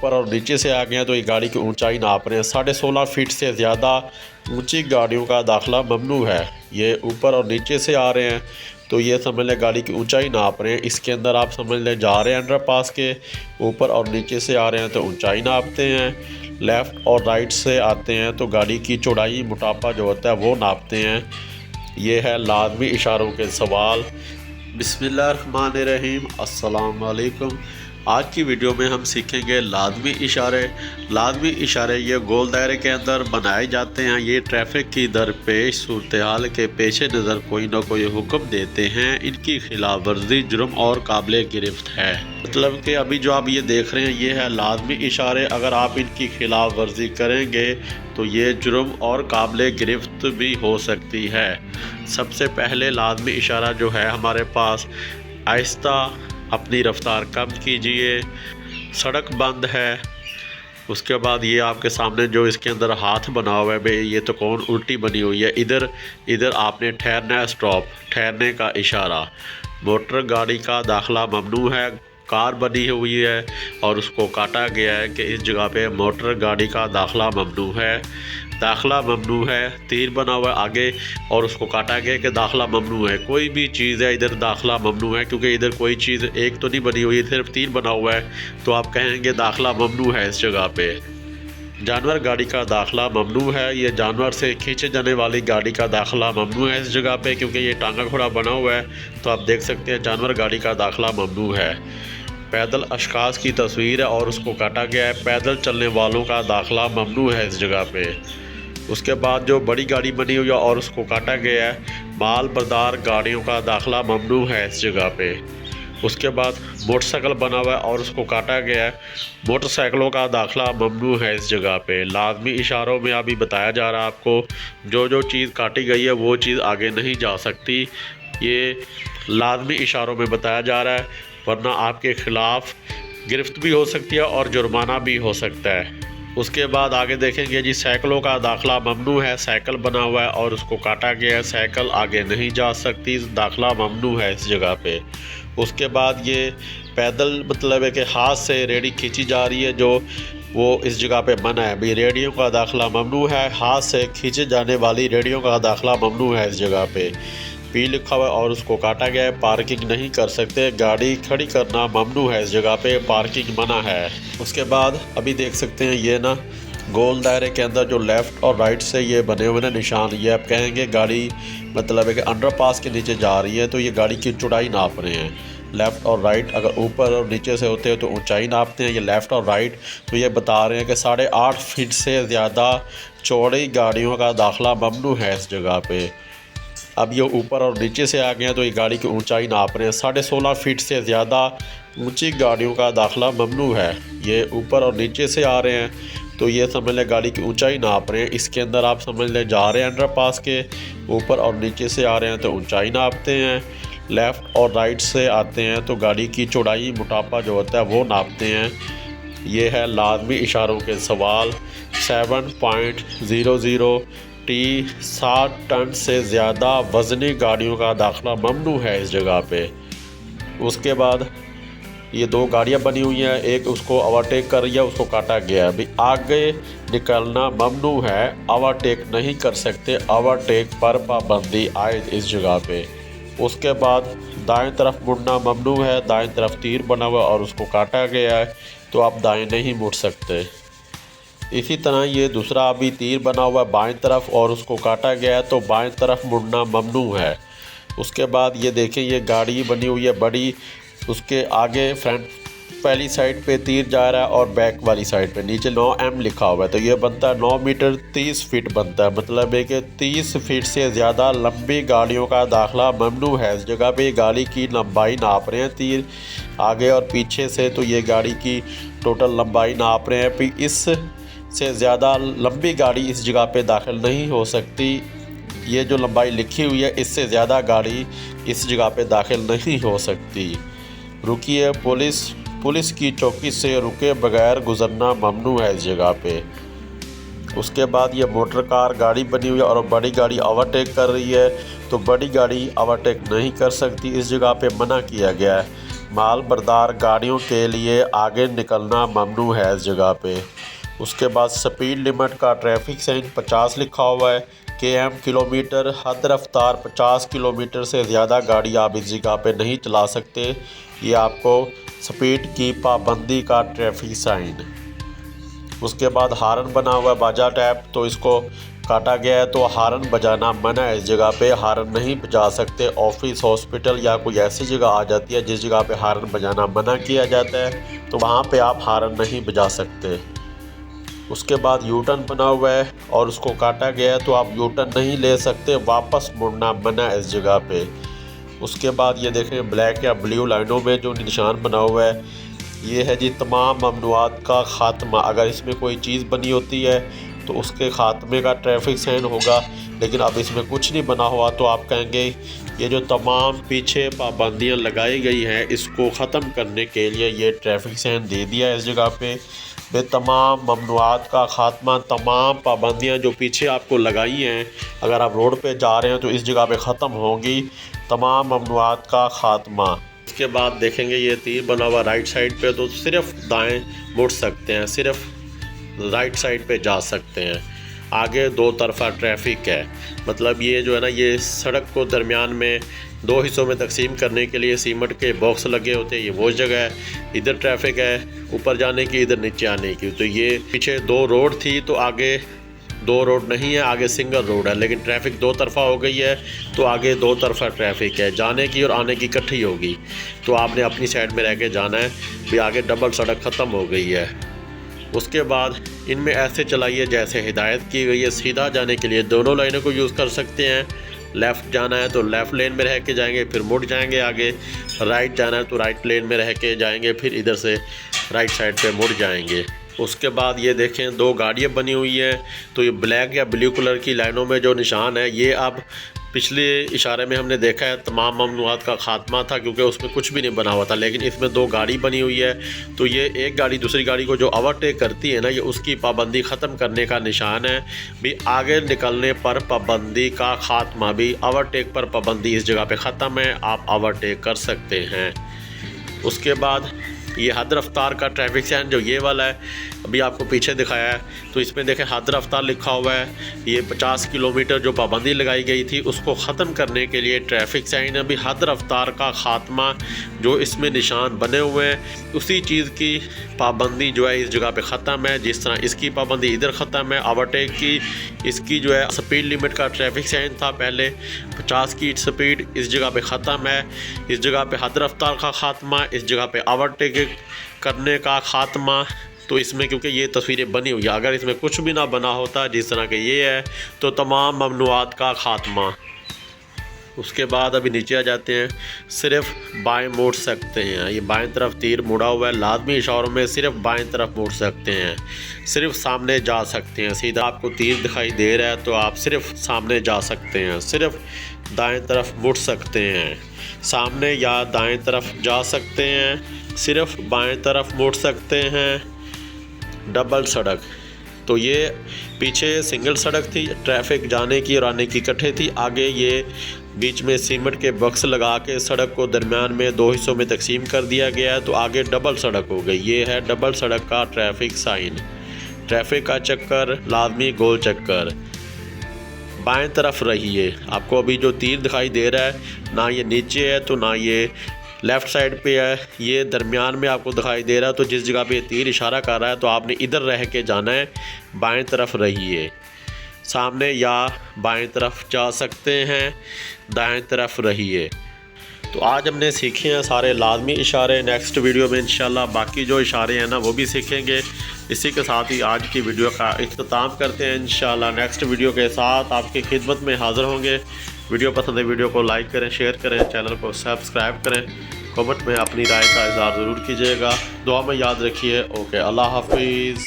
ऊपर और नीचे से आ गए हैं तो ये गाड़ी की ऊंचाई नाप रहे हैं। 16.5 फीट से ज़्यादा ऊंची गाड़ियों का दाखिला ममनू है। ये ऊपर और नीचे से आ रहे हैं तो ये समझ लें गाड़ी की ऊंचाई नाप रहे हैं। इसके अंदर आप समझ लें जा रहे हैं अंडरपास के, ऊपर और नीचे से आ रहे हैं तो ऊंचाई नापते हैं। लेफ़्ट और राइट से आते हैं तो गाड़ी की चौड़ाई मोटापा जो होता है वो नापते हैं। ये है लाजमी इशारों के सवाल। बिस्मिल्लाहिर्रहमानिर्रहीम, अस्सलाम वालेकुम। आज की वीडियो में हम सीखेंगे लाजमी इशारे। लाजमी इशारे ये गोल दायरे के अंदर बनाए जाते हैं। ये ट्रैफिक की दरपेश सूरत हाल के पेश नज़र कोई ना कोई हुक्म देते हैं। इनकी खिलाफ वर्जी जुर्म और काबिल गिरफ्त है। मतलब कि अभी जो आप ये देख रहे हैं ये है लाजमी इशारे। अगर आप इनकी खिलाफ वर्जी करेंगे तो ये जुर्म और काबिल गिरफ्त भी हो सकती है। सबसे पहले लाजमी इशारा जो है हमारे पास, आहिस्ता अपनी रफ्तार कम कीजिए, सड़क बंद है। उसके बाद ये आपके सामने जो इसके अंदर हाथ बना हुआ है भाई, ये तो कौन उल्टी बनी हुई है। इधर आपने ठहरना है, स्टॉप, ठहरने का इशारा। मोटर गाड़ी का दाखिला ममनू है। कार बनी हुई है और उसको काटा गया है कि इस जगह पे मोटर गाड़ी का दाखिला ममनू है। दाखिला ममनू है, तीर बना हुआ है आगे और उसको काटा गया कि दाखिला ममनू है। कोई भी चीज़ है इधर दाखिला ममनू है, क्योंकि इधर कोई चीज़ एक तो नहीं बनी हुई है, सिर्फ तीर बना हुआ है, तो आप कहेंगे दाखिला ममनू है इस जगह पे। जानवर गाड़ी का दाखिला ममनू है। ये जानवर से खींचे जाने वाली गाड़ी का दाखिला ममनू है इस जगह पे, क्योंकि ये टांगा घोड़ा बना हुआ है, तो आप देख सकते हैं जानवर गाड़ी का दाखिला ममनू है। पैदल अशखास की तस्वीर है और उसको काटा गया है। पैदल चलने वालों का दाखिला ममनू है इस जगह पे। उसके बाद जो बड़ी गाड़ी बनी हुई है और उसको काटा गया है, माल बरदार गाड़ियों का दाखिला ममनू है इस जगह पे। उसके बाद मोटरसाइकिल बना हुआ है और उसको काटा गया है, मोटरसाइकिलों का दाखिला ममनू है इस जगह पे। लाजमी इशारों में अभी बताया जा रहा है आपको, जो चीज़ काटी गई है वो चीज़ आगे नहीं जा सकती। ये लाजमी इशारों में बताया जा रहा है, वरना आपके ख़िलाफ़ गिरफ्त भी हो सकती है और जुर्माना भी हो सकता है। उसके बाद आगे देखेंगे जी, साइकिलों का दाखिला ममनू है। साइकिल बना हुआ है और उसको काटा गया है, साइकिल आगे नहीं जा सकती, दाखिला ममनू है इस जगह पे। उसके बाद ये पैदल मतलब है कि हाथ से रेडी खींची जा रही है, जो वो इस जगह पे मना है। भाई रेडियो का दाखिला ममनू है, हाथ से खींचे जाने वाली रेडियो का दाखिला ममनू है इस जगह पे। पी लिखा हुआ है और उसको काटा गया है, पार्किंग नहीं कर सकते, गाड़ी खड़ी करना ममनू है इस जगह पे, पार्किंग मना है। उसके बाद अभी देख सकते हैं ये ना गोल दायरे के अंदर जो लेफ़्ट और राइट से ये बने हुए ना निशान, ये आप कहेंगे गाड़ी मतलब है कि अंडरपास के नीचे जा रही है, तो ये गाड़ी की चौड़ाई नाप रहे हैं। लेफ़्ट और राइट अगर ऊपर और नीचे से होते हैं तो ऊंचाई नापते हैं। ये लेफ़्ट और राइट तो ये बता रहे हैं कि 8.5 फीट से ज़्यादा चौड़ी गाड़ियों का दाखिला ममनू है इस जगह पे। अब ये ऊपर और नीचे से आ गए हैं तो ये गाड़ी की ऊंचाई नाप रहे हैं। 16.5 फीट से ज़्यादा ऊंची गाड़ियों का दाखिला ममनू है। ये ऊपर और नीचे से आ रहे हैं तो ये समझ लें गाड़ी की ऊंचाई नाप रहे हैं। इसके अंदर आप समझ लें जा रहे हैं अंडरपास के, ऊपर और नीचे से आ रहे हैं तो ऊंचाई नापते हैं। लेफ़्ट और राइट से आते हैं तो गाड़ी की चौड़ाई मोटापा जो होता है वो नापते हैं। ये है लाजमी इशारों के सवाल। 7.00 टी 60 टन से ज़्यादा वज़नी गाड़ियों का दाखिला ममनू है इस जगह पे। उसके बाद ये दो गाड़ियाँ बनी हुई हैं, एक उसको ओवरटेक कर रही है, उसको काटा गया है। भाई आगे निकलना ममनू है, ओवरटेक नहीं कर सकते, ओवरटेक पर पाबंदी आयद इस जगह पे। उसके बाद दाएं तरफ मुड़ना ममनू है, दाएं तरफ तीर बना हुआ और उसको काटा गया है, तो आप दाएं नहीं मुड़ सकते। इसी तरह ये दूसरा अभी तीर बना हुआ है बाएं तरफ और उसको काटा गया है, तो बाएं तरफ मुड़ना ममनू है। उसके बाद ये देखें ये गाड़ी बनी हुई है बड़ी, उसके आगे फ्रंट पहली साइड पे तीर जा रहा है और बैक वाली साइड पे नीचे 9M लिखा हुआ है, तो ये बनता है 9 मीटर 30 फीट बनता है। मतलब है कि 30 फीट से ज़्यादा लंबी गाड़ियों का दाखिला ममनू है इस जगह पे। गाड़ी की लंबाई नाप रहे हैं तीर आगे और पीछे से, तो ये गाड़ी की टोटल लंबाई नाप रहे हैं। फिर इस से ज़्यादा लंबी गाड़ी इस जगह पे दाखिल नहीं हो सकती। ये जो लंबाई लिखी हुई है इससे ज़्यादा गाड़ी इस जगह पे दाखिल नहीं हो सकती। रुकिए, पुलिस की चौकी से रुके बगैर गुजरना ममनू है इस जगह पे। उसके बाद ये मोटर कार गाड़ी बनी हुई है और बड़ी गाड़ी ओवरटेक कर रही है, तो बड़ी गाड़ी ओवरटेक नहीं कर सकती, इस जगह पे मना किया गया है। माल बरदार गाड़ियों के लिए आगे निकलना ममनू है इस जगह पे। उसके बाद स्पीड लिमिट का ट्रैफिक साइन 50 लिखा हुआ है। km किलोमीटर, हद रफ्तार 50 किलोमीटर से ज़्यादा गाड़ी आप इस जगह पे नहीं चला सकते। ये आपको स्पीड की पाबंदी का ट्रैफिक साइन। उसके बाद हारन बना हुआ है बाजा टैप, तो इसको काटा गया है, तो हारन बजाना मना है इस जगह पे। हारन नहीं बजा सकते। ऑफिस, हॉस्पिटल या कोई ऐसी जगह आ जाती है जिस जगह पे हारन बजाना मना किया जाता है, तो वहाँ पे आप हारन नहीं बजा सकते। उसके बाद यू टर्न बना हुआ है और उसको काटा गया है, तो आप यू टर्न नहीं ले सकते। वापस मुड़ना मना है इस जगह पे। उसके बाद ये देखें ब्लैक या ब्लू लाइनों में जो निशान बना हुआ है, ये है जी तमाम ममनुआत का ख़ात्मा। अगर इसमें कोई चीज़ बनी होती है तो उसके ख़ात्मे का ट्रैफिक साइन होगा, लेकिन अब इसमें कुछ नहीं बना हुआ तो आप कहेंगे ये जो तमाम पीछे पाबंदियां लगाई गई हैं इसको ख़त्म करने के लिए ये ट्रैफिक साइन दे दिया है इस जगह पे। वे तमाम ममनुआत का ख़ात्मा, तमाम पाबंदियां जो पीछे आपको लगाई हैं, अगर आप रोड पे जा रहे हैं तो इस जगह पे ख़त्म होंगी। तमाम ममनुआत का ख़ात्मा। उसके बाद देखेंगे ये तीर बना हुआ राइट साइड पे, तो सिर्फ दाएं मुड़ सकते हैं, सिर्फ राइट साइड पे जा सकते हैं। आगे दो तरफा ट्रैफिक है, मतलब ये जो है ना, ये सड़क को दरमियान में दो हिस्सों में तकसीम करने के लिए सीमेंट के बॉक्स लगे होते हैं। ये वो जगह है, इधर ट्रैफिक है ऊपर जाने की, इधर नीचे आने की। तो ये पीछे दो रोड थी, तो आगे दो रोड नहीं है, आगे सिंगल रोड है, लेकिन ट्रैफिक दो तरफा हो गई है, तो आगे दो तरफा ट्रैफिक है, जाने की और आने की इकट्ठी होगी। तो आपने अपनी साइड में रह के जाना है भी, आगे डबल सड़क ख़त्म हो गई है। उसके बाद इनमें ऐसे चलाइए जैसे हिदायत की गई है। सीधा जाने के लिए दोनों लाइनों को यूज़ कर सकते हैं। लेफ़्ट जाना है तो लेफ़्ट लेन में रह के जाएंगे, फिर मुड़ जाएंगे आगे। राइट जाना है तो राइट लेन में रह के जाएंगे, फिर इधर से राइट साइड पे मुड़ जाएंगे। उसके बाद ये देखें दो गाड़ियाँ बनी हुई हैं, तो ये ब्लैक या ब्लू कलर की लाइनों में जो निशान है, ये अब पिछले इशारे में हमने देखा है तमाम ममनुआत का ख़ात्मा था, क्योंकि उसमें कुछ भी नहीं बना हुआ था। लेकिन इसमें दो गाड़ी बनी हुई है, तो ये एक गाड़ी दूसरी गाड़ी को जो ओवरटेक करती है ना, ये उसकी पाबंदी ख़त्म करने का निशान है भी। आगे निकलने पर पाबंदी का ख़ात्मा भी, ओवरटेक पर पाबंदी इस जगह पे ख़त्म है, आप ओवरटेक कर सकते हैं। उसके बाद ये हद रफ्तार का ट्रैफिक साइन जो ये वाला है, अभी आपको पीछे दिखाया है, तो इसमें देखें हद रफ्तार लिखा हुआ है। ये 50 किलोमीटर जो पाबंदी लगाई गई थी उसको ख़त्म करने के लिए ट्रैफिक साइन। अभी हद रफ्तार का ख़ात्मा जो इसमें निशान बने हुए हैं, उसी चीज़ की पाबंदी जो है इस जगह पे ख़त्म है। जिस तरह इसकी पाबंदी इधर ख़त्म है ओवरटेक की, इसकी जो है स्पीड लिमिट का ट्रैफिक साइन था पहले 50 की स्पीड, इस जगह पे ख़त्म है। इस जगह पे हद रफ्तार का ख़ात्मा, इस जगह पे ओवरटेक करने का ख़ात्मा। तो इसमें क्योंकि ये तस्वीरें बनी हुई है, अगर इसमें कुछ भी ना बना होता जिस तरह के ये है, तो तमाम ममनुआत का ख़ात्मा। उसके बाद अभी नीचे आ जाते हैं, सिर्फ बाएं मुड़ सकते हैं। ये बाएं तरफ तीर मुड़ा हुआ है, लाजमी इशारों में सिर्फ बाएं तरफ मुड़ सकते हैं, सिर्फ सामने जा सकते हैं। सीधा आपको तीर दिखाई दे रहा है तो आप सिर्फ सामने जा सकते हैं, सिर्फ दाएं तरफ मुड़ सकते हैं, सामने या दाएं तरफ जा सकते हैं, सिर्फ बाएं तरफ मुड़ सकते हैं। डबल सड़क, तो ये पीछे सिंगल सड़क थी, ट्रैफिक जाने की और आने की इकट्ठे थी। आगे ये बीच में सीमेंट के बक्स लगा के सड़क को दरमियान में दो हिस्सों में तकसीम कर दिया गया है, तो आगे डबल सड़क हो गई। ये है डबल सड़क का ट्रैफिक साइन। ट्रैफिक का चक्कर लाजमी गोल चक्कर। बाएं तरफ रहिए। आपको अभी जो तीर दिखाई दे रहा है, ना ये नीचे है तो ना ये लेफ़्ट साइड पे है, ये दरमियान में आपको दिखाई दे रहा है। तो जिस जगह पे तीर इशारा कर रहा है तो आपने इधर रह के जाना है, बाएं तरफ रहिए। सामने या बाएं तरफ जा सकते हैं, दाएं तरफ रहिए। तो आज हमने सीखे हैं सारे लाजमी इशारे। नेक्स्ट वीडियो में इंशाल्लाह बाकी जो इशारे हैं ना वो भी सीखेंगे। इसी के साथ ही आज की वीडियो का इख्तिताम करते हैं। इंशाल्लाह नेक्स्ट वीडियो के साथ आपकी खिदमत में हाज़िर होंगे। वीडियो पसंद है वीडियो को लाइक करें, शेयर करें, चैनल को सब्सक्राइब करें, कमेंट में अपनी राय का इज़हार ज़रूर कीजिएगा। दुआ में याद रखिए। ओके, अल्लाह हाफिज़।